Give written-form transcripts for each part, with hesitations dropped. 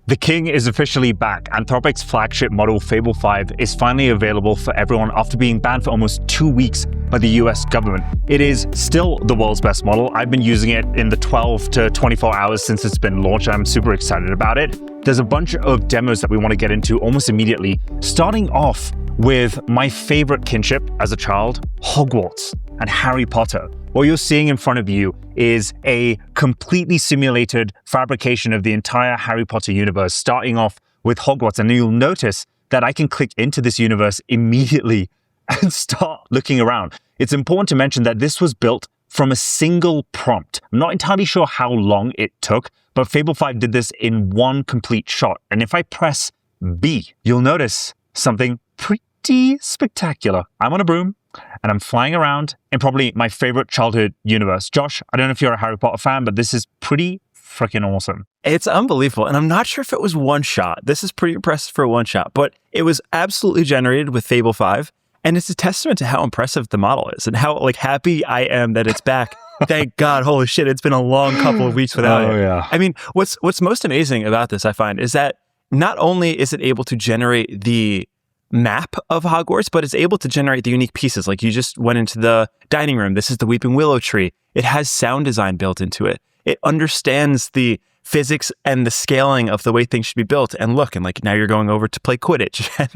The king is officially back. Anthropic's flagship model, Fable 5, is finally available for everyone after being banned for almost 2 weeks by the US government. It is still the world's best model. I've been using it in the 12 to 24 hours since it's been launched, and I'm super excited about it. There's a bunch of demos that we want to get into almost immediately, starting off with my favorite kinship as a child, Hogwarts and Harry Potter. What you're seeing in front of you is a completely simulated fabrication of the entire Harry Potter universe, starting off with Hogwarts. And you'll notice that I can click into this universe immediately and start looking around. It's important to mention that this was built from a single prompt. I'm not entirely sure how long it took, but Fable 5 did this in one complete shot. And if I press B, you'll notice something pretty spectacular. I'm on a broom, and I'm flying around in probably my favorite childhood universe. Josh, I don't know if you're a Harry Potter fan, but this is pretty freaking awesome. It's unbelievable. And I'm not sure if it was one shot. This is pretty impressive for a one shot, but it was absolutely generated with Fable 5. And it's a testament to how impressive the model is and how happy I am that it's back. Thank God. Holy shit. It's been a long couple of weeks without it. Yeah. I mean, what's most amazing about this, I find, is that not only is it able to generate the map of Hogwarts, but it's able to generate the unique pieces. Like you just went into the dining room. This is the Weeping Willow tree. It has sound design built into it. It understands the physics and the scaling of the way things should be built. And look, and now you're going over to play Quidditch. And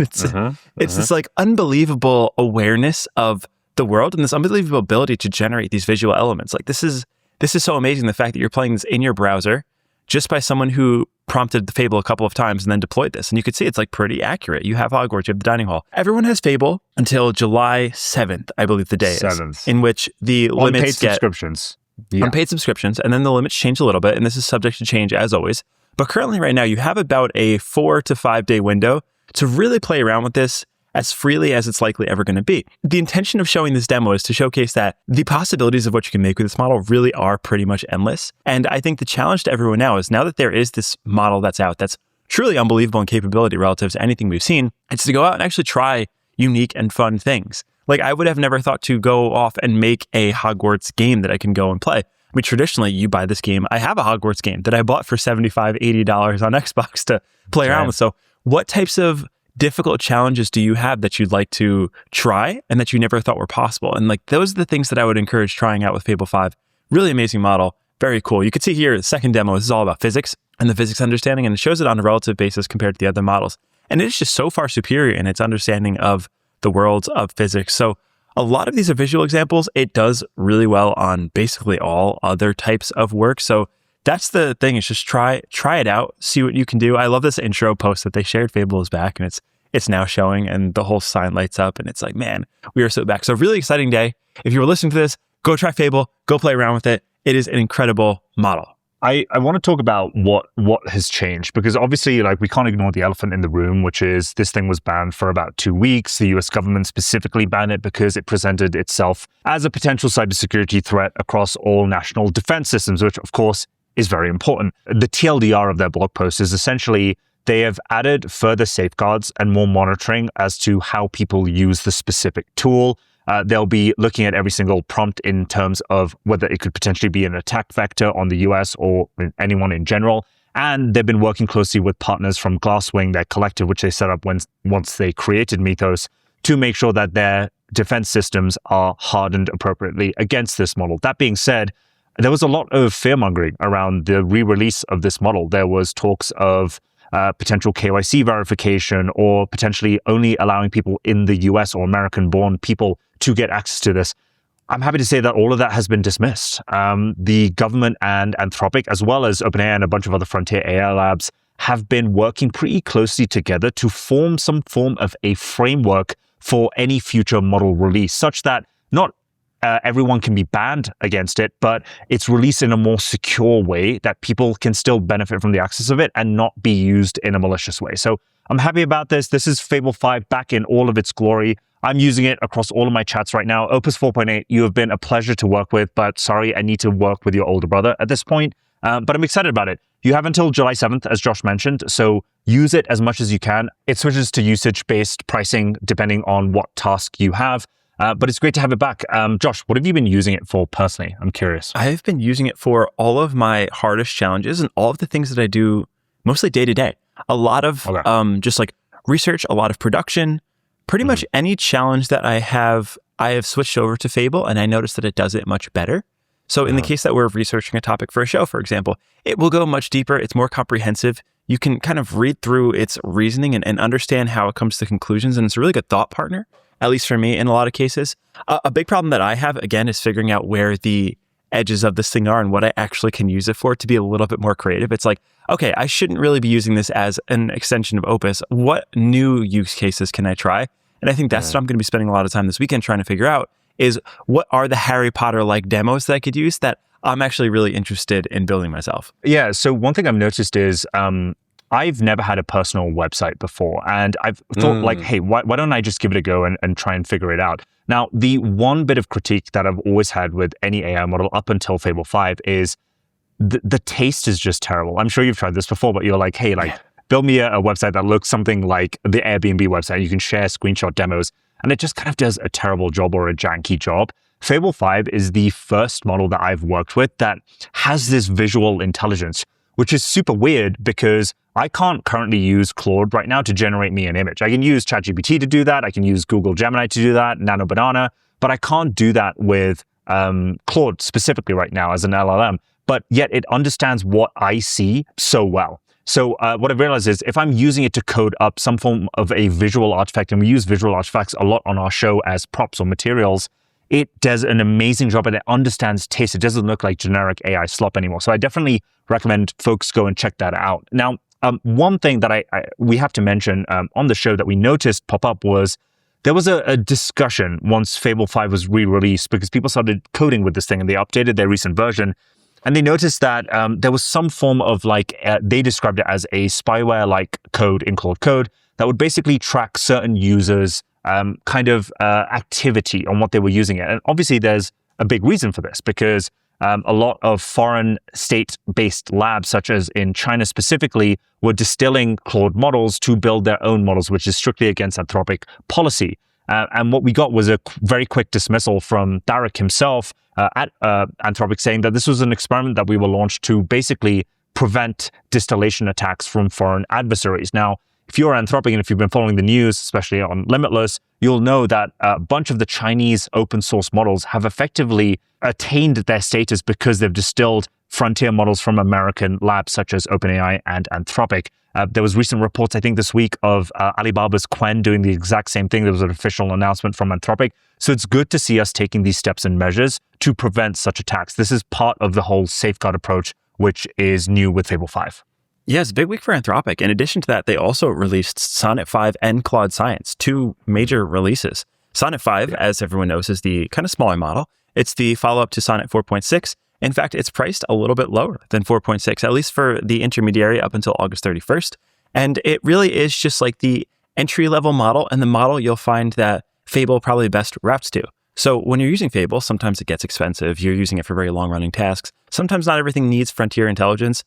it's this unbelievable awareness of the world and this unbelievable ability to generate these visual elements. This is so amazing. The fact that you're playing this in your browser just by someone who prompted the Fable a couple of times and then deployed this. And you could see it's pretty accurate. You have Hogwarts, you have the dining hall. Everyone has Fable until July 7th, I believe the day is, in which the limits get subscriptions. Unpaid subscriptions, and then the limits change a little bit, and this is subject to change as always. But currently right now, you have about a 4 to 5 day window to really play around with this as freely as it's likely ever going to be. The intention of showing this demo is to showcase that the possibilities of what you can make with this model really are pretty much endless. And I think the challenge to everyone now is, now that there is this model that's out that's truly unbelievable in capability relative to anything we've seen, it's to go out and actually try unique and fun things. I would have never thought to go off and make a Hogwarts game that I can go and play. I mean, traditionally, you buy this game. I have a Hogwarts game that I bought for $75, $80 on Xbox to play around with. So what types of difficult challenges do you have that you'd like to try and that you never thought were possible? And those are the things that I would encourage trying out with Fable 5. Really amazing model. Very cool. You can see here, the second demo, this is all about physics and the physics understanding, and it shows it on a relative basis compared to the other models. And it's just so far superior in its understanding of the worlds of physics. So a lot of these are visual examples. It does really well on basically all other types of work. So that's the thing, is just try it out, see what you can do. I love this intro post that they shared. Fable is back, and it's now showing, and the whole sign lights up, and it's man, we are so back. So really exciting day. If you were listening to this, go try Fable, go play around with it. It is an incredible model. I want to talk about what has changed, because obviously we can't ignore the elephant in the room, which is this thing was banned for about 2 weeks. The US government specifically banned it because it presented itself as a potential cybersecurity threat across all national defense systems, which of course is very important. The TLDR of their blog post is essentially they have added further safeguards and more monitoring as to how people use the specific tool. They'll be looking at every single prompt in terms of whether it could potentially be an attack vector on the US or anyone in general. And they've been working closely with partners from Glasswing, their collective, which they set up once they created Mythos, to make sure that their defense systems are hardened appropriately against this model. That being said, there was a lot of fear-mongering around the re-release of this model. There was talks of potential KYC verification, or potentially only allowing people in the US or American-born people to get access to this. I'm happy to say that all of that has been dismissed. The government and Anthropic, as well as OpenAI and a bunch of other frontier AI labs, have been working pretty closely together to form some form of a framework for any future model release, such that not everyone can be banned against it, but it's released in a more secure way that people can still benefit from the access of it and not be used in a malicious way. So I'm happy about this. This is Fable 5 back in all of its glory. I'm using it across all of my chats right now. Opus 4.8, you have been a pleasure to work with, but sorry, I need to work with your older brother at this point. But I'm excited about it. You have until July 7th, as Josh mentioned, so use it as much as you can. It switches to usage-based pricing depending on what task you have. But it's great to have it back. Josh, what have you been using it for personally? I'm curious. I've been using it for all of my hardest challenges and all of the things that I do mostly day to day. A lot of Okay. just like research, a lot of production, pretty much any challenge that I have switched over to Fable, and I noticed that it does it much better. So in the case that we're researching a topic for a show, for example, it will go much deeper. It's more comprehensive. You can kind of read through its reasoning and understand how it comes to conclusions. And it's a really good thought partner, at least for me in a lot of cases. A big problem that I have, again, is figuring out where the edges of this thing are and what I actually can use it for to be a little bit more creative. It's like, okay, I shouldn't really be using this as an extension of Opus. What new use cases can I try? And I think that's what I'm going to be spending a lot of time this weekend trying to figure out is what are the Harry Potter-like demos that I could use that I'm actually really interested in building myself. Yeah. So one thing I've noticed is I've never had a personal website before. And I've thought like, hey, why don't I just give it a go and try and figure it out? Now, the one bit of critique that I've always had with any AI model up until Fable 5 is the taste is just terrible. I'm sure you've tried this before, but you're like, hey, like build me a website that looks something like the Airbnb website. You can share screenshot demos. And it just kind of does a terrible job or a janky job. Fable 5 is the first model that I've worked with that has this visual intelligence, which is super weird because I can't currently use Claude right now to generate me an image. I can use ChatGPT to do that. I can use Google Gemini to do that, Nano Banana, but I can't do that with Claude specifically right now as an LLM. But yet it understands what I see so well. So what I've realized is if I'm using it to code up some form of a visual artifact, and we use visual artifacts a lot on our show as props or materials, it does an amazing job and it understands taste. It doesn't look like generic AI slop anymore. So I definitely recommend folks go and check that out. Now, one thing that we have to mention on the show that we noticed pop up was there was a discussion once Fable 5 was re-released because people started coding with this thing and they updated their recent version. And they noticed that there was some form of they described it as a spyware-like code in Claude Code that would basically track certain users' activity on what they were using it. And obviously there's a big reason for this because a lot of foreign state-based labs, such as in China specifically, were distilling Claude models to build their own models, which is strictly against Anthropic policy. And what we got was a very quick dismissal from Derek himself at Anthropic saying that this was an experiment that we will launch to basically prevent distillation attacks from foreign adversaries. Now, if you're Anthropic and if you've been following the news, especially on Limitless, you'll know that a bunch of the Chinese open source models have effectively attained their status because they've distilled frontier models from American labs such as OpenAI and Anthropic. There was recent reports, I think this week, of Alibaba's Qwen doing the exact same thing. There was an official announcement from Anthropic. So it's good to see us taking these steps and measures to prevent such attacks. This is part of the whole safeguard approach, which is new with Fable 5. Yeah, it's a big week for Anthropic. In addition to that, they also released Sonnet 5 and Claude Science, two major releases. Sonnet 5, as everyone knows, is the kind of smaller model. It's the follow-up to Sonnet 4.6. In fact, it's priced a little bit lower than 4.6, at least for the intermediary up until August 31st. And it really is just like the entry-level model and the model you'll find that Fable probably best routes to. So when you're using Fable, sometimes it gets expensive. You're using it for very long-running tasks. Sometimes not everything needs frontier intelligence.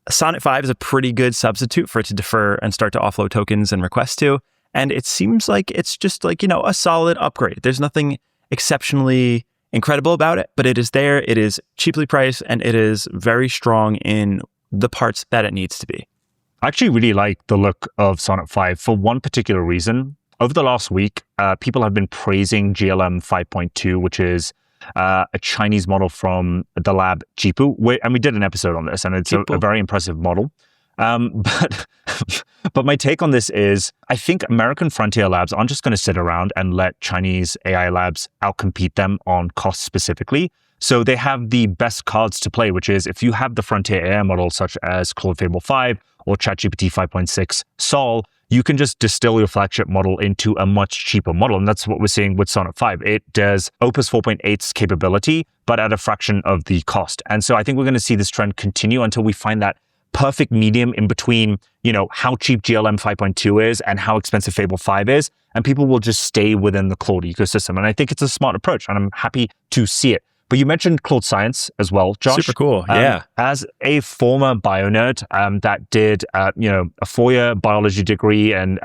Sonnet 5 is a pretty good substitute for it to defer and start to offload tokens and requests to. And it seems like it's just like, a solid upgrade. There's nothing exceptionally incredible about it, but it is there. It is cheaply priced and it is very strong in the parts that it needs to be. I actually really like the look of Sonnet 5 for one particular reason. Over the last week, people have been praising GLM 5.2, which is a Chinese model from the lab Jipu. And we did an episode on this, and it's a very impressive model. But my take on this is, I think American frontier labs aren't just going to sit around and let Chinese AI labs outcompete them on cost specifically. So they have the best cards to play, which is if you have the frontier AI models such as Claude Fable 5 or ChatGPT 5.6 Sol, you can just distill your flagship model into a much cheaper model. And that's what we're seeing with Sonnet 5. It does Opus 4.8's capability, but at a fraction of the cost. And so I think we're going to see this trend continue until we find that perfect medium in between, how cheap GLM 5.2 is and how expensive Fable 5 is. And people will just stay within the Claude ecosystem. And I think it's a smart approach, and I'm happy to see it. But you mentioned Claude Science as well, Josh. Super cool, yeah. As a former bio nerd that did, a 4-year biology degree and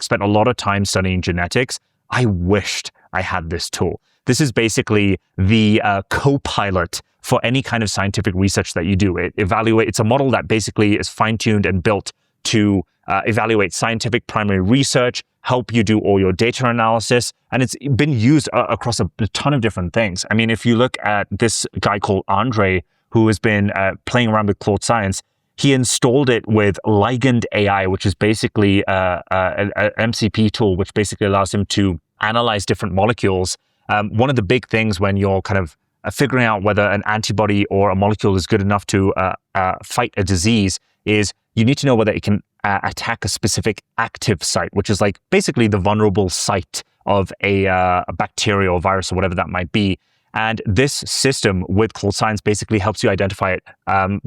spent a lot of time studying genetics, I wished I had this tool. this is basically the co-pilot for any kind of scientific research that you do. It's a model that basically is fine-tuned and built to evaluate scientific primary research, help you do all your data analysis, and it's been used across a ton of different things. I mean, if you look at this guy called Andre, who has been playing around with Claude Science, he installed it with Ligand AI, which is basically an MCP tool, which basically allows him to analyze different molecules. One of the big things when you're kind of figuring out whether an antibody or a molecule is good enough to fight a disease is you need to know whether it can attack a specific active site, which is like basically the vulnerable site of a bacteria or virus or whatever that might be. And this system with Claude Science basically helps you identify it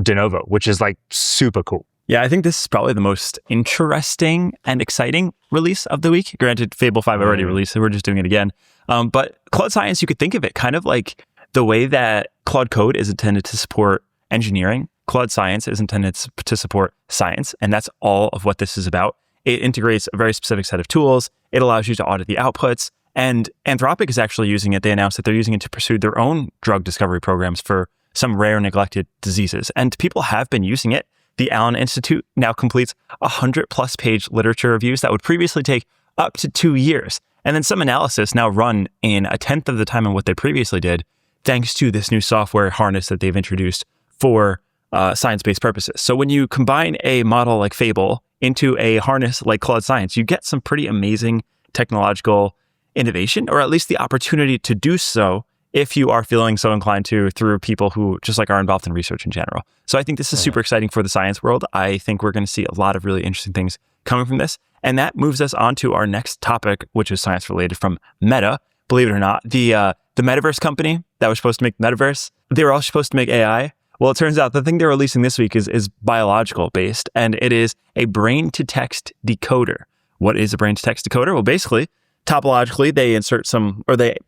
de novo, which is like super cool. Yeah, I think this is probably the most interesting and exciting release of the week. Granted, Fable 5 already released, so we're just doing it again. But Claude Science, you could think of it kind of like the way that Claude Code is intended to support engineering. Claude Science is intended to support science, and that's all of what this is about. It integrates a very specific set of tools. It allows you to audit the outputs. And Anthropic is actually using it. They announced that they're using it to pursue their own drug discovery programs for some rare neglected diseases. And people have been using it. The Allen Institute now completes 100+ page literature reviews that would previously take up to 2 years. And then some analysis now run in 1/10 of the time of what they previously did, thanks to this new software harness that they've introduced for science-based purposes. So when you combine a model like Fable into a harness like Claude Science, you get some pretty amazing technological innovation, or at least the opportunity to do so if you are feeling so inclined to through people who just like are involved in research in general. So I think this is super exciting for the science world. I think we're going to see a lot of really interesting things coming from this. And that moves us on to our next topic, which is science related from Meta. Believe it or not, the metaverse company that was supposed to make metaverse, they were also supposed to make AI. Well, it turns out the thing they're releasing this week is biological based, and it is a brain to text decoder. What is a brain to text decoder? Well, basically, topologically, they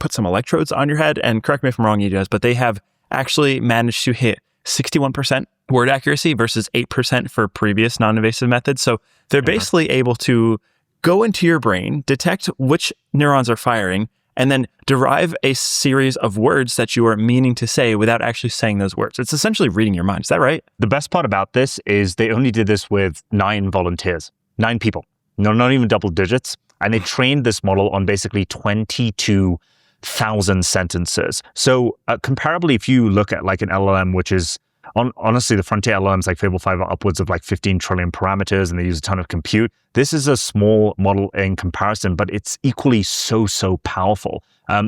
put some electrodes on your head, and correct me if I'm wrong, you guys, but they have actually managed to hit 61% word accuracy versus 8% for previous non-invasive methods. So they're basically able to go into your brain, detect which neurons are firing, and then derive a series of words that you are meaning to say without actually saying those words. It's essentially reading your mind. Is that right? The best part about this is they only did this with 9 volunteers, 9 people. No, not even double digits. And they trained this model on basically 22,000 sentences. So comparably, if you look at like an LLM, which is honestly, the frontier LLMs like Fable 5 are upwards of like 15 trillion parameters, and they use a ton of compute. This is a small model in comparison, but it's equally so powerful.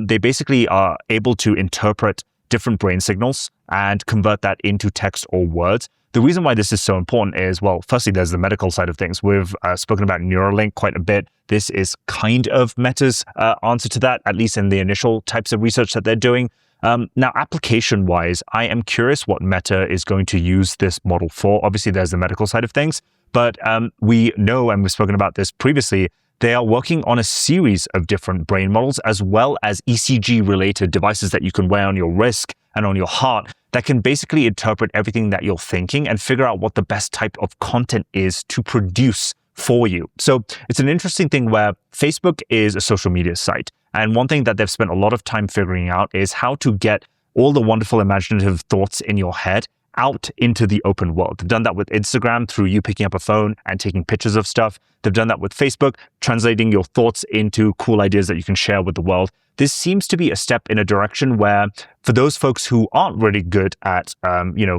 They basically are able to interpret different brain signals and convert that into text or words. The reason why this is so important is, well, firstly, there's the medical side of things. We've spoken about Neuralink quite a bit. This is kind of Meta's answer to that, at least in the initial types of research that they're doing. Now, application-wise, I am curious what Meta is going to use this model for. Obviously, there's the medical side of things, but we know, and we've spoken about this previously, they are working on a series of different brain models, as well as ECG-related devices that you can wear on your wrist and on your heart that can basically interpret everything that you're thinking and figure out what the best type of content is to produce for you. So it's an interesting thing where Facebook is a social media site. And one thing that they've spent a lot of time figuring out is how to get all the wonderful imaginative thoughts in your head out into the open world. They've done that with Instagram through you picking up a phone and taking pictures of stuff. They've done that with Facebook, translating your thoughts into cool ideas that you can share with the world. This seems to be a step in a direction where, for those folks who aren't really good at,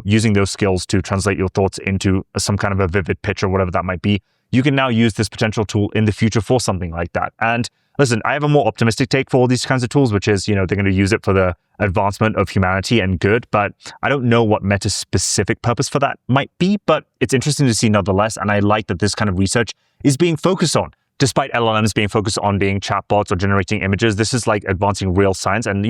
using those skills to translate your thoughts into some kind of a vivid pitch or whatever that might be, you can now use this potential tool in the future for something like that. And listen, I have a more optimistic take for all these kinds of tools, which is, they're going to use it for the advancement of humanity and good, but I don't know what Meta's specific purpose for that might be, but it's interesting to see nonetheless, and I like that this kind of research is being focused on. Despite LLMs being focused on being chatbots or generating images, this is like advancing real science. And,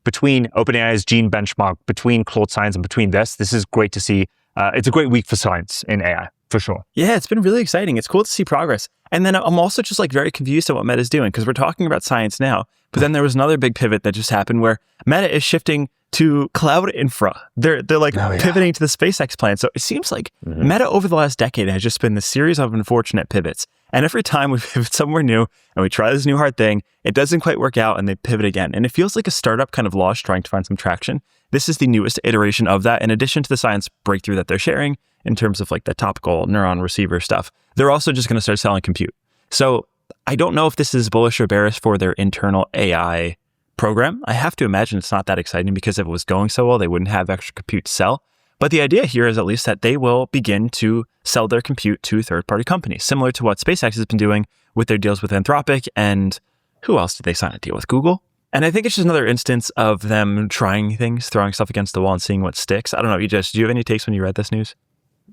between OpenAI's gene benchmark, between Claude Science, and between this is great to see. It's a great week for science in AI, for sure. Yeah, it's been really exciting. It's cool to see progress. And then I'm also just like very confused at what Meta's doing, because we're talking about science now, but then there was another big pivot that just happened where Meta is shifting to cloud infra. They're pivoting to the SpaceX plan. So it seems like Meta over the last decade has just been this series of unfortunate pivots. And every time we pivot somewhere new and we try this new hard thing, it doesn't quite work out and they pivot again. And it feels like a startup kind of lost trying to find some traction. This is the newest iteration of that. In addition to the science breakthrough that they're sharing in terms of like the topical neuron receiver stuff, they're also just going to start selling compute. So I don't know if this is bullish or bearish for their internal AI program. I have to imagine it's not that exciting because if it was going so well, they wouldn't have extra compute to sell. But the idea here is at least that they will begin to sell their compute to third-party companies, similar to what SpaceX has been doing with their deals with Anthropic. And who else did they sign a deal with? Google? And I think it's just another instance of them trying things, throwing stuff against the wall and seeing what sticks. I don't know, do you have any takes when you read this news?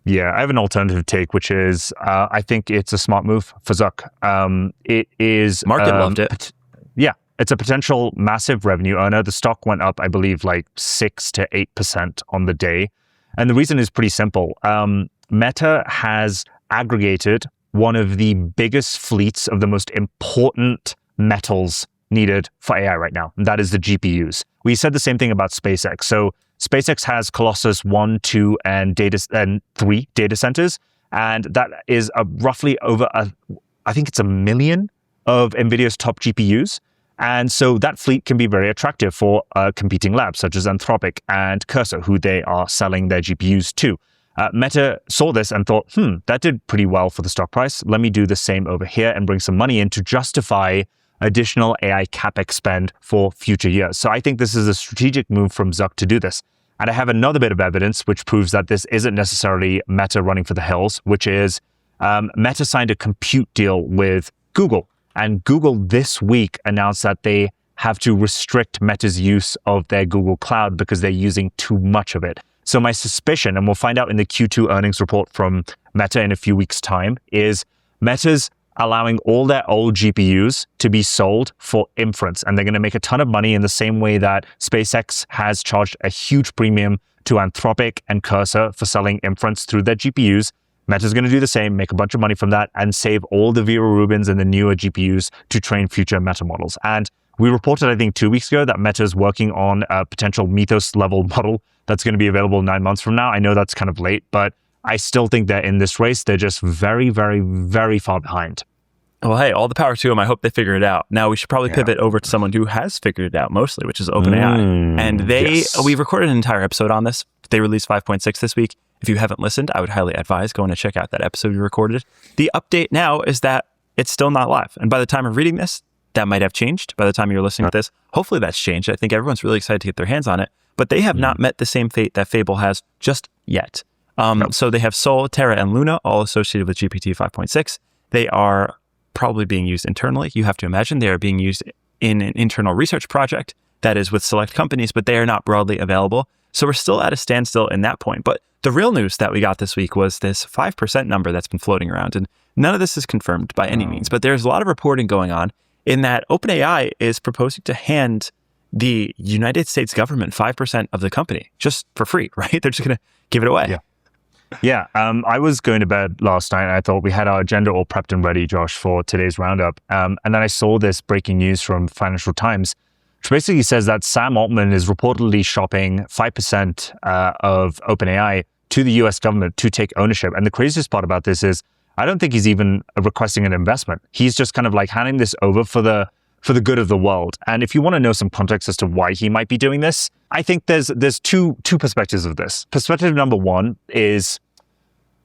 Yeah, I have an alternative take, which is I think it's a smart move for Zuck. It is... Market loved it. Yeah, it's a potential massive revenue earner. The stock went up, I believe, like 6 to 8% on the day. And the reason is pretty simple. Meta has aggregated one of the biggest fleets of the most important metals needed for AI right now, and that is the GPUs. We said the same thing about SpaceX. So SpaceX has Colossus 1, 2, and 3 data centers, and that is roughly over, I think it's 1 million of NVIDIA's top GPUs. And so that fleet can be very attractive for competing labs such as Anthropic and Cursor, who they are selling their GPUs to. Meta saw this and thought, that did pretty well for the stock price. Let me do the same over here and bring some money in to justify additional AI CapEx spend for future years. So I think this is a strategic move from Zuck to do this. And I have another bit of evidence which proves that this isn't necessarily Meta running for the hills, which is Meta signed a compute deal with Google. And Google this week announced that they have to restrict Meta's use of their Google Cloud because they're using too much of it. So my suspicion, and we'll find out in the Q2 earnings report from Meta in a few weeks' time, is Meta's allowing all their old GPUs to be sold for inference. And they're going to make a ton of money in the same way that SpaceX has charged a huge premium to Anthropic and Cursor for selling inference through their GPUs. Meta's going to do the same, make a bunch of money from that, and save all the Vera Rubins and the newer GPUs to train future Meta models. And we reported, I think, 2 weeks ago that Meta is working on a potential Mythos-level model that's going to be available 9 months from now. I know that's kind of late, but I still think they're in this race. They're just very, very, very far behind. Well, hey, all the power to them. I hope they figure it out. Now, we should probably pivot over to someone who has figured it out mostly, which is OpenAI. And we recorded an entire episode on this. They released 5.6 this week. If you haven't listened, I would highly advise going to check out that episode we recorded. The update now is that it's still not live. And by the time of reading this, that might have changed. By the time you're listening to this, hopefully that's changed. I think everyone's really excited to get their hands on it. But they have not met the same fate that Fable has just yet. So they have Sol, Terra, and Luna, all associated with GPT 5.6. They are probably being used internally. You have to imagine they are being used in an internal research project that is with select companies, but they are not broadly available. So we're still at a standstill in that point. But the real news that we got this week was this 5% number that's been floating around. And none of this is confirmed by any means, but there's a lot of reporting going on in that OpenAI is proposing to hand the United States government 5% of the company just for free, right? They're just going to give it away. Yeah. I was going to bed last night and I thought we had our agenda all prepped and ready, Josh, for today's roundup. And then I saw this breaking news from Financial Times, which basically says that Sam Altman is reportedly shopping 5% of OpenAI to the US government to take ownership. And the craziest part about this is I don't think he's even requesting an investment. He's just kind of like handing this over for the good of the world. And if you want to know some context as to why he might be doing this, I think there's two perspectives of this. Perspective number one is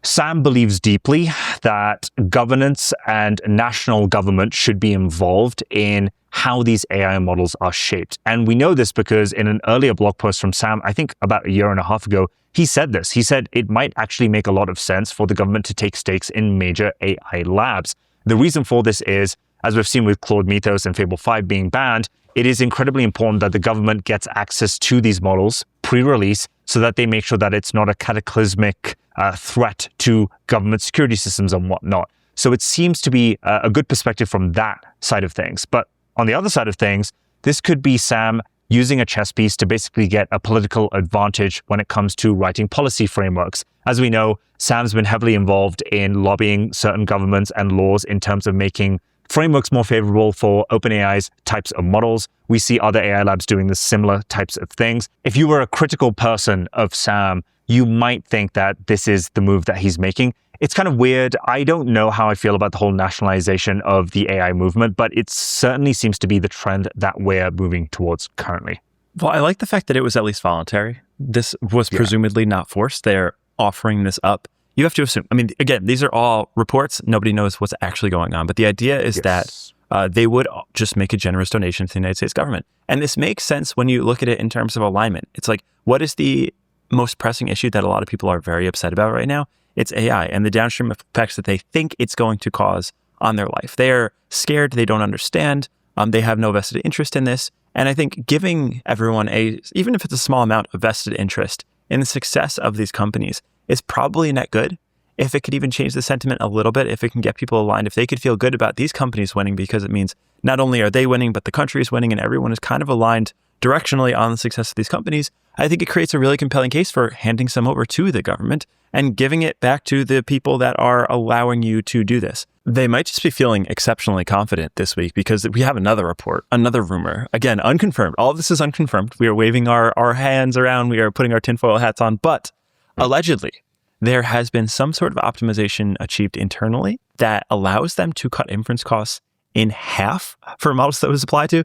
Sam believes deeply that governance and national government should be involved in how these AI models are shaped. And we know this because in an earlier blog post from Sam, I think about 1.5 years ago, he said this. He said it might actually make a lot of sense for the government to take stakes in major AI labs. The reason for this is, as we've seen with Claude Mythos and Fable 5 being banned, it is incredibly important that the government gets access to these models pre-release so that they make sure that it's not a cataclysmic threat to government security systems and whatnot. So it seems to be a good perspective from that side of things. But on the other side of things, this could be Sam using a chess piece to basically get a political advantage when it comes to writing policy frameworks. As we know, Sam's been heavily involved in lobbying certain governments and laws in terms of making frameworks more favorable for OpenAI's types of models. We see other AI labs doing the similar types of things. If you were a critical person of Sam, you might think that this is the move that he's making. it's kind of weird. I don't know how I feel about the whole nationalization of the AI movement, but it certainly seems to be the trend that we're moving towards currently. Well, I like the fact that it was at least voluntary. This was presumably not forced. They're offering this up. You have to assume, I mean, again, these are all reports. Nobody knows what's actually going on. But the idea is that they would just make a generous donation to the United States government. And this makes sense when you look at it in terms of alignment. It's like, what is the most pressing issue that a lot of people are very upset about right now? It's AI and the downstream effects that they think it's going to cause on their life. They're scared. They don't understand. They have no vested interest in this. And I think giving everyone even if it's a small amount of vested interest in the success of these companies is probably net good. If it could even change the sentiment a little bit, if it can get people aligned, if they could feel good about these companies winning, because it means not only are they winning, but the country is winning and everyone is kind of aligned directionally on the success of these companies, I think it creates a really compelling case for handing some over to the government and giving it back to the people that are allowing you to do this. They might just be feeling exceptionally confident this week because we have another report, another rumor, again, unconfirmed. All of this is unconfirmed. We are waving our hands around. We are putting our tinfoil hats on, but allegedly, there has been some sort of optimization achieved internally that allows them to cut inference costs in half for models that was applied to.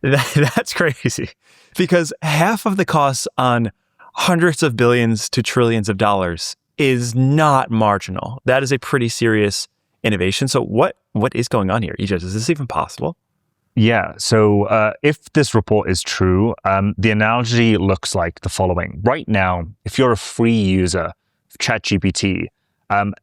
That's crazy because half of the costs on hundreds of billions to trillions of dollars is not marginal. That is a pretty serious innovation. So what is going on here? Etched, is this even possible? Yeah. So if this report is true, the analogy looks like the following. Right now, if you're a free user of ChatGPT,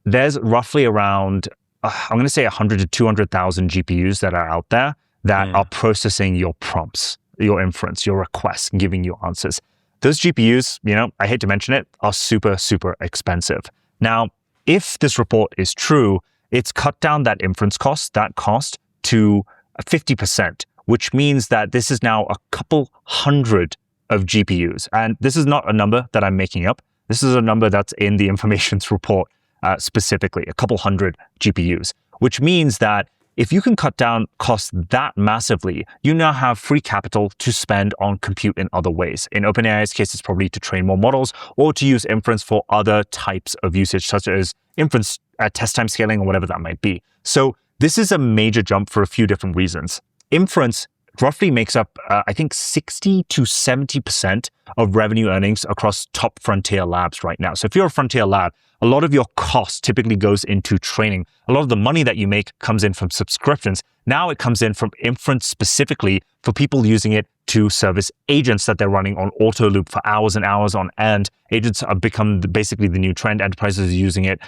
there's roughly around, I'm going to say 100 to 200,000 GPUs that are out there that are processing your prompts, your inference, your requests, and giving you answers. Those GPUs, I hate to mention it, are super, super expensive. Now, if this report is true, it's cut down that inference cost, to 50%, which means that this is now a couple hundred of GPUs. And this is not a number that I'm making up. This is a number that's in the information's report specifically, a couple hundred GPUs, which means that if you can cut down costs that massively, you now have free capital to spend on compute in other ways. In OpenAI's case, it's probably to train more models or to use inference for other types of usage, such as inference test time scaling or whatever that might be. So this is a major jump for a few different reasons. Inference roughly makes up, I think, 60 to 70% of revenue earnings across top frontier labs right now. So if you're a frontier lab, a lot of your cost typically goes into training. A lot of the money that you make comes in from subscriptions. Now it comes in from inference specifically for people using it to service agents that they're running on auto loop for hours and hours on end. Agents have become basically the new trend. Enterprises are using it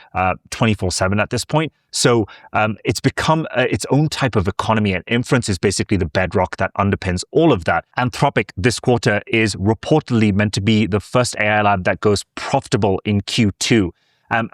24/7 at this point. So it's become its own type of economy, and inference is basically the bedrock that underpins all of that. Anthropic this quarter is reportedly meant to be the first AI lab that goes profitable in Q2.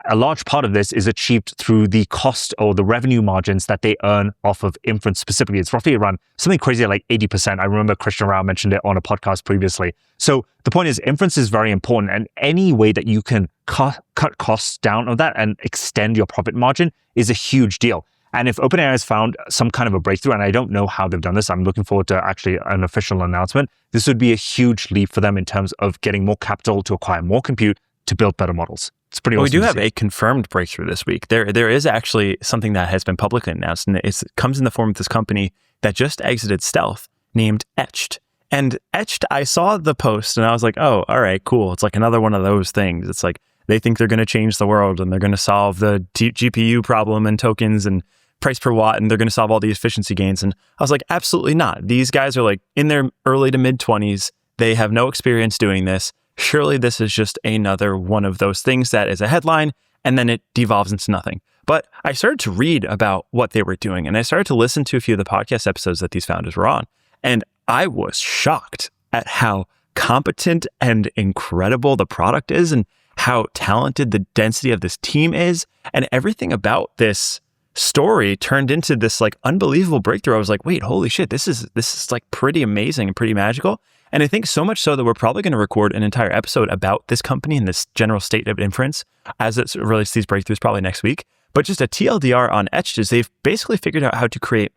A large part of this is achieved through the cost or the revenue margins that they earn off of inference specifically. It's roughly around something crazy like 80%. I remember Christian Rao mentioned it on a podcast previously. So the point is, inference is very important, and any way that you can cut costs down of that and extend your profit margin is a huge deal. And if OpenAI has found some kind of a breakthrough, and I don't know how they've done this, I'm looking forward to actually an official announcement. This would be a huge leap for them in terms of getting more capital to acquire more compute to build better models. It's pretty awesome. We do have a confirmed breakthrough this week. There is actually something that has been publicly announced, and it comes in the form of this company that just exited stealth named Etched. And Etched, I saw the post and I was like, oh, all right, cool. It's like another one of those things. It's like they think they're going to change the world and they're going to solve the GPU problem and tokens and price per watt, and they're going to solve all the efficiency gains. And I was like, absolutely not. These guys are like in their early to mid 20s. They have no experience doing this. Surely this is just another one of those things that is a headline and then it devolves into nothing. But I started to read about what they were doing, and I started to listen to a few of the podcast episodes that these founders were on. And I was shocked at how competent and incredible the product is and how talented the density of this team is. And everything about this story turned into this like unbelievable breakthrough. I was like, wait, holy shit, this is like pretty amazing and pretty magical. And I think so much so that we're probably going to record an entire episode about this company and this general state of inference as it relates to these breakthroughs probably next week. But just a TLDR on Etched is they've basically figured out how to create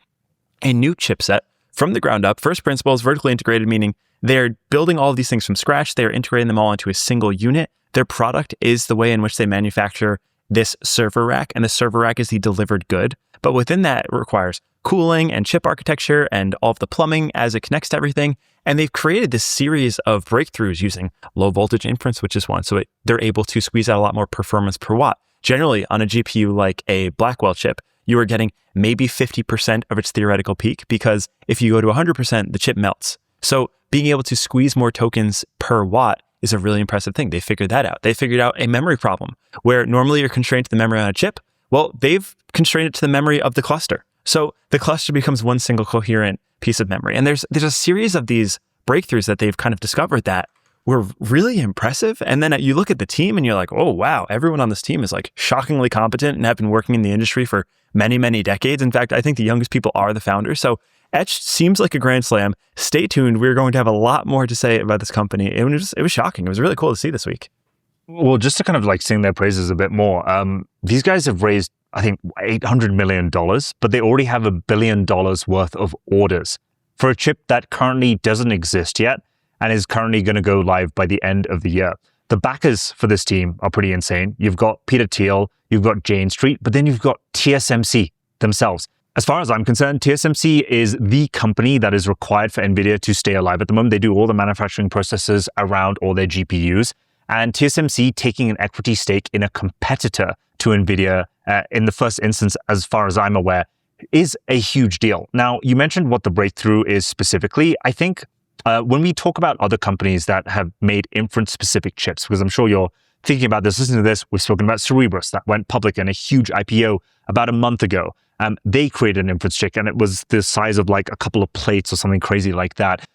a new chipset from the ground up. First principles, vertically integrated, meaning they're building all of these things from scratch. They're integrating them all into a single unit. Their product is the way in which they manufacture this server rack, and the server rack is the delivered good. But within that, it requires cooling and chip architecture and all of the plumbing as it connects to everything. And they've created this series of breakthroughs using low voltage inference, which is one. So they're able to squeeze out a lot more performance per watt. Generally, on a GPU like a Blackwell chip, you are getting maybe 50% of its theoretical peak, because if you go to 100%, the chip melts. So being able to squeeze more tokens per watt is a really impressive thing. They figured that out. They figured out a memory problem where normally you're constrained to the memory on a chip. Well, they've constrained it to the memory of the cluster. So the cluster becomes one single coherent piece of memory. And there's a series of these breakthroughs that they've kind of discovered that were really impressive. And then you look at the team and you're like, oh, wow, everyone on this team is like shockingly competent and have been working in the industry for many, many decades. In fact, I think the youngest people are the founders. So Etched seems like a grand slam. Stay tuned. We're going to have a lot more to say about this company. It was shocking. It was really cool to see this week. Well, just to kind of like sing their praises a bit more, these guys have raised, I think, $800 million, but they already have $1 billion worth of orders for a chip that currently doesn't exist yet and is currently going to go live by the end of the year. The backers for this team are pretty insane. You've got Peter Thiel, you've got Jane Street, but then you've got TSMC themselves. As far as I'm concerned, TSMC is the company that is required for NVIDIA to stay alive at the moment. They do all the manufacturing processes around all their GPUs. And TSMC taking an equity stake in a competitor to NVIDIA in the first instance, as far as I'm aware, is a huge deal. Now, you mentioned what the breakthrough is specifically. I think when we talk about other companies that have made inference-specific chips, because I'm sure you're thinking about this, listen to this, we've spoken about Cerebras that went public in a huge IPO about a month ago. They created an inference chip, and it was the size of like a couple of plates or something crazy like that.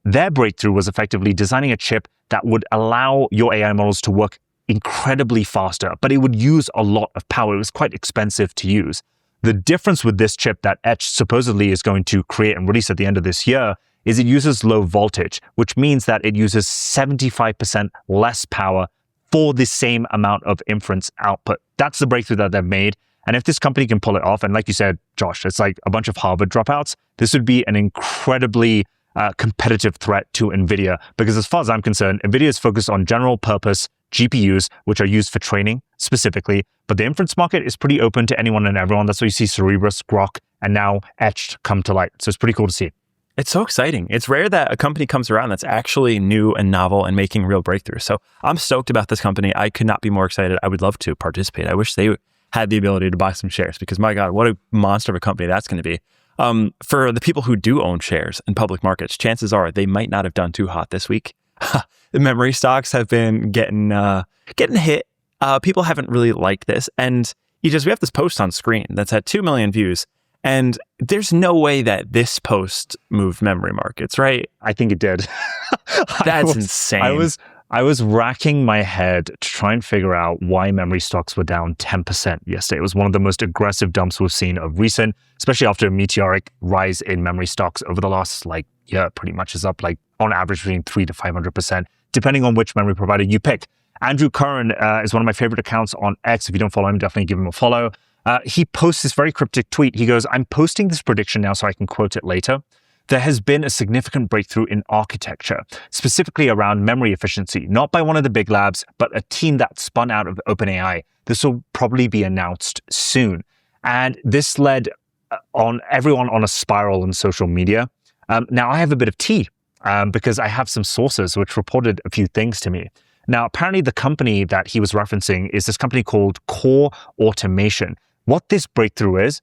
Their breakthrough was effectively designing a chip that would allow your AI models to work incredibly faster, but it would use a lot of power. It was quite expensive to use. The difference with this chip that Etched supposedly is going to create and release at the end of this year is it uses low voltage, which means that it uses 75% less power for the same amount of inference output. That's the breakthrough that they've made. And if this company can pull it off, and like you said, Josh, it's like a bunch of Harvard dropouts, this would be an incredibly competitive threat to NVIDIA. Because as far as I'm concerned, NVIDIA is focused on general purpose GPUs, which are used for training specifically. But the inference market is pretty open to anyone and everyone. That's why you see Cerebras, Grok, and now Etched come to light. So it's pretty cool to see. It's so exciting. It's rare that a company comes around that's actually new and novel and making real breakthroughs. So I'm stoked about this company. I could not be more excited. I would love to participate. I wish they had the ability to buy some shares, because my God, what a monster of a company that's going to be. For the people who do own shares in public markets, chances are they might not have done too hot this week. The memory stocks have been getting hit. People haven't really liked this. And we have this post on screen that's had 2 million views. And there's no way that this post moved memory markets, right? I think it did. That's insane. I was racking my head to try and figure out why memory stocks were down 10% yesterday. It was one of the most aggressive dumps we've seen of recent, especially after a meteoric rise in memory stocks over the last year. Pretty much is up on average between 300 to 500%, depending on which memory provider you pick. Andrew Curran is one of my favorite accounts on X. If you don't follow him, definitely give him a follow. He posts this very cryptic tweet. He goes, "I'm posting this prediction now so I can quote it later. There has been a significant breakthrough in architecture, specifically around memory efficiency, not by one of the big labs, but a team that spun out of OpenAI. This will probably be announced soon." And this led on everyone on a spiral on social media. Now, I have a bit of tea because I have some sources which reported a few things to me. Now, apparently the company that he was referencing is this company called Core Automation. What this breakthrough is,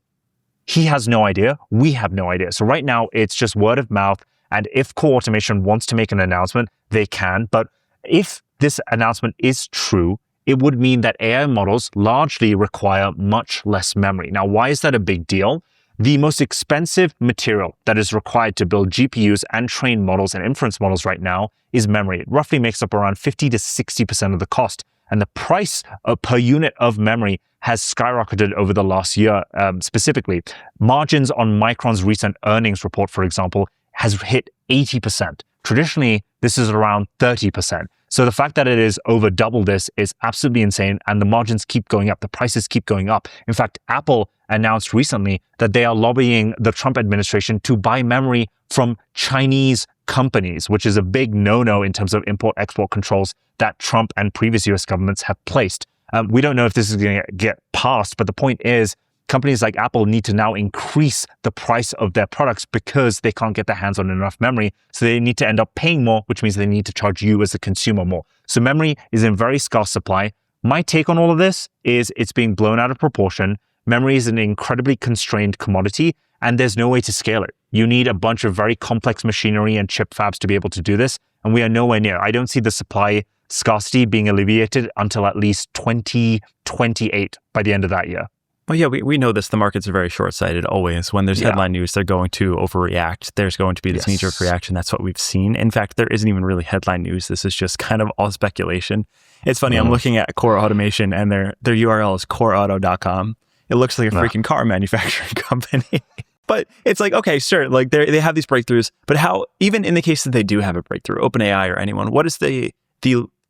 he has no idea. We have no idea. So right now, it's just word of mouth. And if Core Automation wants to make an announcement, they can. But if this announcement is true, it would mean that AI models largely require much less memory. Now, why is that a big deal? The most expensive material that is required to build GPUs and train models and inference models right now is memory. It roughly makes up around 50 to 60% of the cost. And the price per unit of memory has skyrocketed over the last year specifically. Margins on Micron's recent earnings report, for example, has hit 80%. Traditionally, this is around 30%. So the fact that it is over double this is absolutely insane. And the margins keep going up. The prices keep going up. In fact, Apple announced recently that they are lobbying the Trump administration to buy memory from Chinese companies, which is a big no-no in terms of import-export controls that Trump and previous US governments have placed. We don't know if this is going to get passed, but the point is companies like Apple need to now increase the price of their products because they can't get their hands on enough memory. So they need to end up paying more, which means they need to charge you as a consumer more. So memory is in very scarce supply. My take on all of this is it's being blown out of proportion. Memory is an incredibly constrained commodity, and there's no way to scale it. You need a bunch of very complex machinery and chip fabs to be able to do this, and we are nowhere near. I don't see the supply scarcity being alleviated until at least 2028 by the end of that year. Well, yeah, we know this. The markets are very short-sighted always. When there's headline news, they're going to overreact. There's going to be this knee-jerk reaction. That's what we've seen. In fact, there isn't even really headline news. This is just kind of all speculation. It's funny. I'm looking at Core Automation, and their URL is coreauto.com. It looks like a freaking car manufacturing company. But it's like, okay, sure, like they have these breakthroughs, but how, even in the case that they do have a breakthrough, OpenAI or anyone, what is the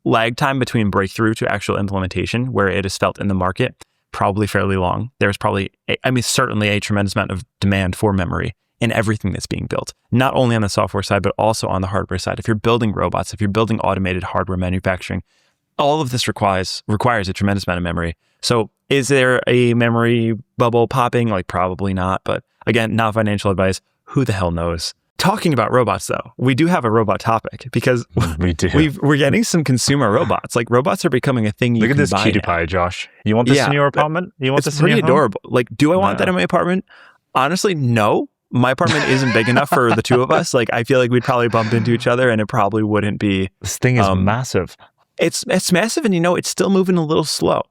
lag time between breakthrough to actual implementation where it is felt in the market? Probably fairly long. There's probably, certainly a tremendous amount of demand for memory in everything that's being built, not only on the software side, but also on the hardware side. If you're building robots, if you're building automated hardware manufacturing, all of this requires a tremendous amount of memory. So is there a memory bubble popping? Like, probably not. But again, not financial advice. Who the hell knows? Talking about robots, though, we do have a robot topic because we're getting some consumer robots. Like, robots are becoming a thing you can buy. Look at this cutie pie, Josh. You want this in your apartment? You want this in your home? It's pretty adorable. Like, do I want that in my apartment? Honestly, no. My apartment isn't big enough for the two of us. Like, I feel like we'd probably bump into each other, and it probably wouldn't be. This thing is massive. It's massive, and it's still moving a little slow.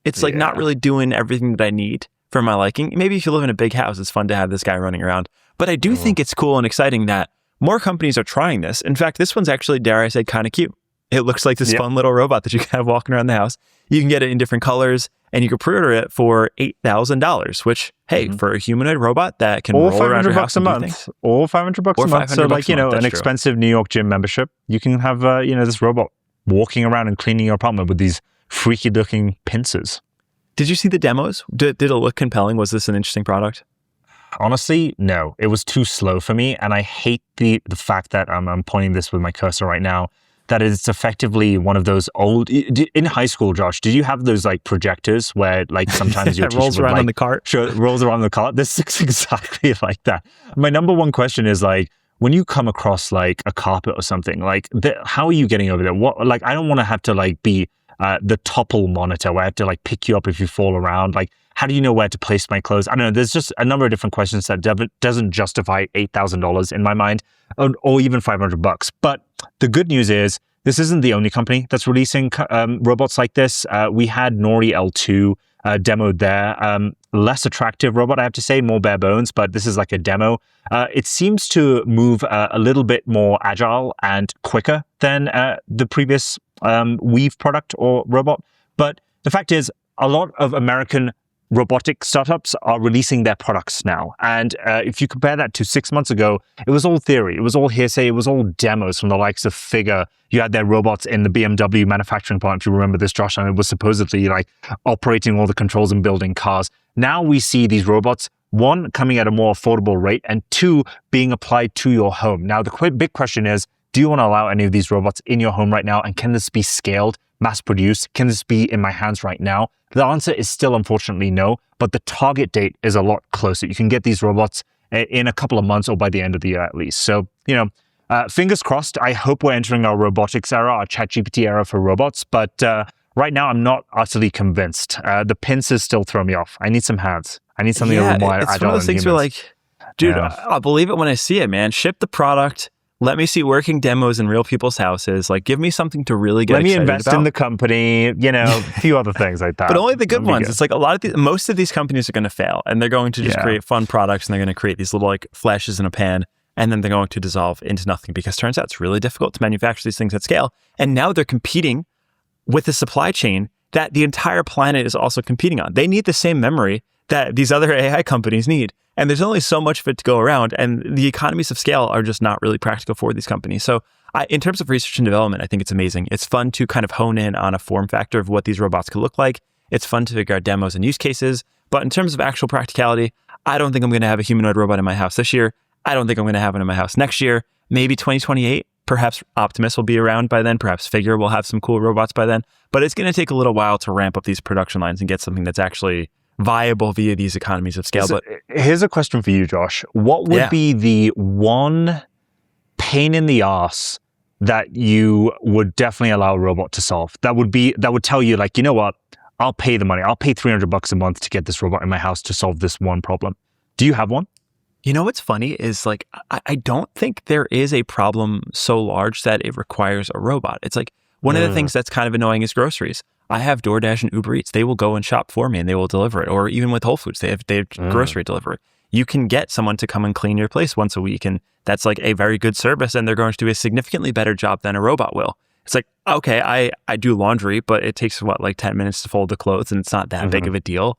It's like not really doing everything that I need for my liking. Maybe if you live in a big house, it's fun to have this guy running around. But I do think it's cool and exciting that more companies are trying this. In fact, this one's actually, dare I say, kind of cute. It looks like this fun little robot that you can have walking around the house. You can get it in different colors, and you can pre-order it for $8,000, which, hey, for a humanoid robot that can roll around your house a month, or $500 a month. So, like, an expensive New York gym membership, you can have, this robot walking around and cleaning your apartment with these freaky-looking pincers. Did you see the demos? Did it look compelling? Was this an interesting product? Honestly, no. It was too slow for me, and I hate the fact that I'm pointing this with my cursor right now, that it's effectively one of those old... In high school, Josh, did you have those, like, projectors where, like, sometimes your teacher rolls around on the cart? Rolls around the cart? This looks exactly like that. My number one question is, like, when you come across, like, a carpet or something, like, how are you getting over there? What, like, I don't want to have to, like, be the topple monitor where I have to, like, pick you up if you fall around. Like, how do you know where to place my clothes? I don't know. There's just a number of different questions that doesn't justify $8,000 in my mind, or even $500. But the good news is this isn't the only company that's releasing robots like this. We had Nori L2 demoed there. Less attractive robot, I have to say, more bare bones, but this is like a demo. It seems to move a little bit more agile and quicker than the previous Weave product or robot. But the fact is, a lot of American robotic startups are releasing their products now. And if you compare that to 6 months ago, it was all theory. It was all hearsay. It was all demos from the likes of Figure. You had their robots in the BMW manufacturing plant, if you remember this, Josh, and it was supposedly like operating all the controls and building cars. Now we see these robots, one, coming at a more affordable rate, and two, being applied to your home. Now, the big question is, do you want to allow any of these robots in your home right now? And can this be scaled, mass-produced? Can this be in my hands right now? The answer is still, unfortunately, no, but the target date is a lot closer. You can get these robots in a couple of months or by the end of the year at least. So, fingers crossed. I hope we're entering our robotics era, our ChatGPT era for robots, but right now I'm not utterly convinced. The pincers still throw me off. I need some hands. I need something a little more agile. It's one of those things where, like, dude, I'll believe it when I see it, man. Ship the product. Let me see working demos in real people's houses. Like, give me something to really get excited about. Let me invest in the company, a few other things like that. But only the good ones. It's like most of these companies are going to fail, and they're going to just create fun products, and they're going to create these little, like, flashes in a pan, and then they're going to dissolve into nothing because it turns out it's really difficult to manufacture these things at scale. And now they're competing with the supply chain that the entire planet is also competing on. They need the same memory that these other AI companies need. And there's only so much of it to go around, and the economies of scale are just not really practical for these companies. So in terms of research and development, I think it's amazing. It's fun to kind of hone in on a form factor of what these robots could look like. It's fun to figure out demos and use cases. But in terms of actual practicality, I don't think I'm going to have a humanoid robot in my house this year. I don't think I'm going to have it in my house next year. Maybe 2028, Perhaps Optimus will be around by then. Perhaps Figure will have some cool robots by then. But it's going to take a little while to ramp up these production lines and get something that's actually viable via these economies of scale. But here's a question for you, Josh. What would be the one pain in the ass that you would definitely allow a robot to solve? That would tell you, like, you know what? I'll pay the money. I'll pay $300 a month to get this robot in my house to solve this one problem. Do you have one? You know what's funny is, like, I don't think there is a problem so large that it requires a robot. It's like one of the things that's kind of annoying is groceries. I have DoorDash and Uber Eats. They will go and shop for me and they will deliver it. Or even with Whole Foods, they have grocery delivery. You can get someone to come and clean your place once a week, and that's like a very good service, and they're going to do a significantly better job than a robot will. It's like, okay, I do laundry, but it takes like 10 minutes to fold the clothes, and it's not that big of a deal.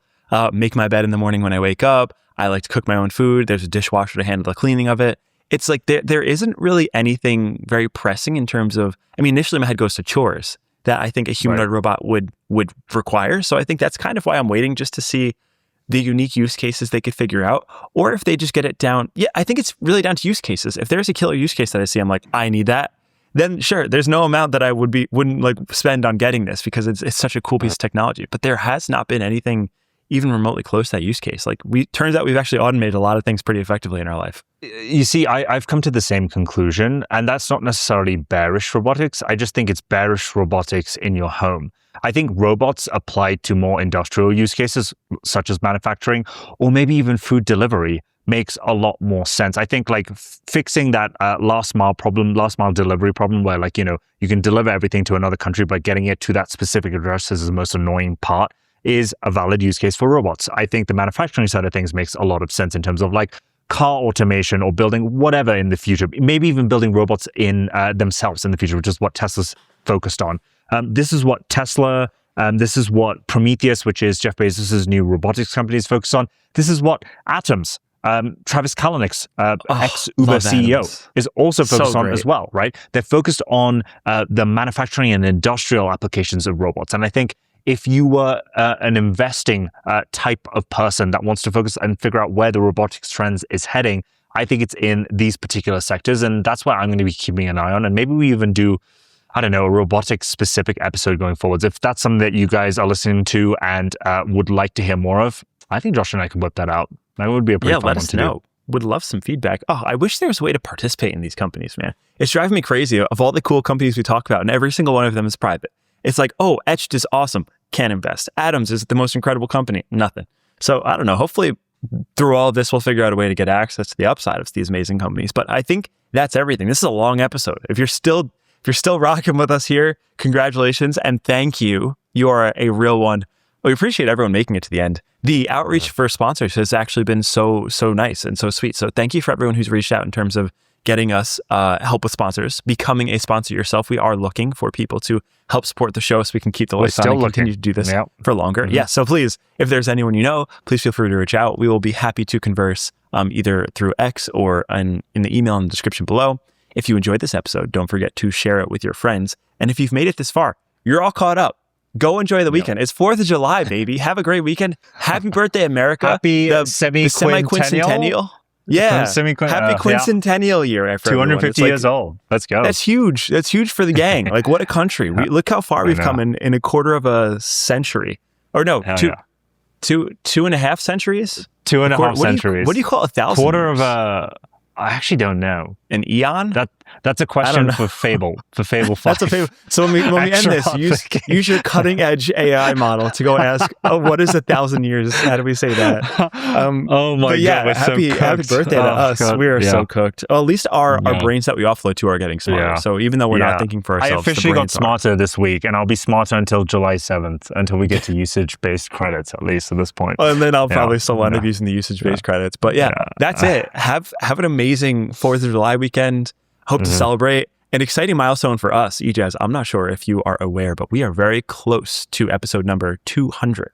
Make my bed in the morning when I wake up. I like to cook my own food. There's a dishwasher to handle the cleaning of it. It's like there isn't really anything very pressing in terms of, I mean, initially my head goes to chores that I think a humanoid robot would require. So I think that's kind of why I'm waiting, just to see the unique use cases they could figure out, or if they just get it down. Yeah, I think it's really down to use cases. If there's a killer use case that I see, I'm like, I need that, then sure, there's no amount that I wouldn't like spend on getting this, because it's such a cool piece of technology. But there has not been anything even remotely close to that use case. Like, turns out we've actually automated a lot of things pretty effectively in our life. You see, I've come to the same conclusion, and that's not necessarily bearish robotics. I just think it's bearish robotics in your home. I think robots applied to more industrial use cases, such as manufacturing, or maybe even food delivery, makes a lot more sense. I think like fixing that last mile delivery problem, where, like, you know, you can deliver everything to another country, but getting it to that specific address is the most annoying part, is a valid use case for robots. I think the manufacturing side of things makes a lot of sense in terms of like car automation or building whatever in the future, maybe even building robots in themselves in the future, which is what Tesla's focused on. This is what Tesla, this is what Prometheus, which is Jeff Bezos' new robotics company, is focused on. This is what Atoms, Travis Kalanick's ex-Uber CEO, is also focused on as well, right? They're focused on the manufacturing and industrial applications of robots. And I think if you were an investing type of person that wants to focus and figure out where the robotics trends is heading, I think it's in these particular sectors. And that's what I'm going to be keeping an eye on. And maybe we even do, I don't know, a robotics specific episode going forwards. If that's something that you guys are listening to and would like to hear more of, I think Josh and I can whip that out. That would be a pretty fun one to do. Yeah, let us know. Would love some feedback. Oh, I wish there was a way to participate in these companies, man. It's driving me crazy. Of all the cool companies we talk about, and every single one of them is private. It's like, oh, Etched is awesome. Can't invest. Atoms is the most incredible company. Nothing. So I don't know. Hopefully through all of this, we'll figure out a way to get access to the upside of these amazing companies. But I think that's everything. This is a long episode. If you're still rocking with us here, congratulations and thank you. You are a real one. We appreciate everyone making it to the end. The outreach for sponsors has actually been so nice and so sweet. So thank you for everyone who's reached out in terms of getting us help with sponsors, becoming a sponsor yourself. We are looking for people to help support the show so we can keep the lights on and continue to do this for longer. Yeah, so please, if there's anyone you know, please feel free to reach out. We will be happy to converse either through X or in the email in the description below. If you enjoyed this episode, don't forget to share it with your friends. And if you've made it this far, you're all caught up. Go enjoy the weekend. It's 4th of July, baby. Have a great weekend. Happy birthday, America. Happy semi-quincentennial. Yeah. Happy quincentennial year. 250 years old. Let's go. That's huge. That's huge for the gang. Like, what a country. Look how far we've come in a quarter of a century. Or no, two and a half centuries? 2.5 centuries. What do you call 1,000 Quarter years? Of a... I actually don't know. An eon? That's a question for Fable. For Fable 5. That's a Fable. So when we end this, use your cutting edge AI model to go ask, what is 1,000 years? How do we say that? Oh my God. Happy birthday to us. God. We are so cooked. Well, at least our brains that we offload to are getting smarter. Yeah. So even though we're not thinking for ourselves, I officially got smarter this week, and I'll be smarter until July 7th, until we get to usage-based credits, at least at this point. Well, and then I'll probably still end up using the usage-based credits. But that's it. Have an amazing 4th of July weekend. Hope to celebrate an exciting milestone for us. Ejaz, I'm not sure if you are aware, but we are very close to episode number 200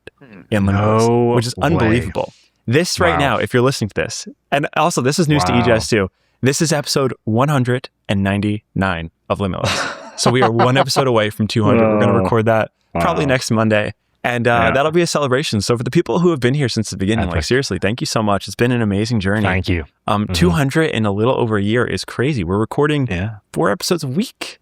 in Limitless, which is unbelievable. This right now, if you're listening to this, and also this is news to Ejaz too, this is episode 199 of Limitless. So we are one episode away from 200. We're going to record that probably next Monday. And that'll be a celebration. So for the people who have been here since the beginning, like seriously, thank you so much. It's been an amazing journey. Thank you. 200 in a little over a year is crazy. We're recording 4 episodes a week.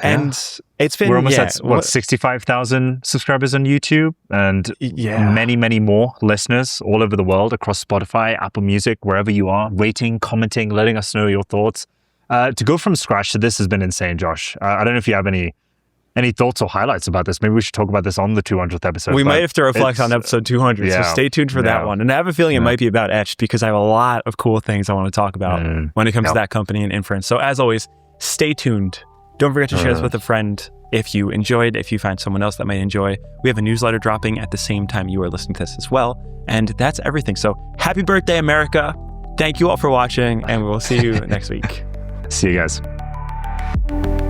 And it's been, we're almost at 65,000 subscribers on YouTube, and many, many more listeners all over the world, across Spotify, Apple Music, wherever you are, rating, commenting, letting us know your thoughts. To go from scratch to this has been insane, Josh. I don't know if you have any thoughts or highlights about this. Maybe we should talk about this on the 200th episode. We might have to reflect on episode 200, so stay tuned for that one. And I have a feeling it might be about Etched, because I have a lot of cool things I want to talk about when it comes to that company and inference. So as always, stay tuned. Don't forget to share this with a friend if you enjoyed, if you find someone else that might enjoy. We have a newsletter dropping at the same time you are listening to this as well. And that's everything. So happy birthday, America. Thank you all for watching, and we'll see you next week. See you guys.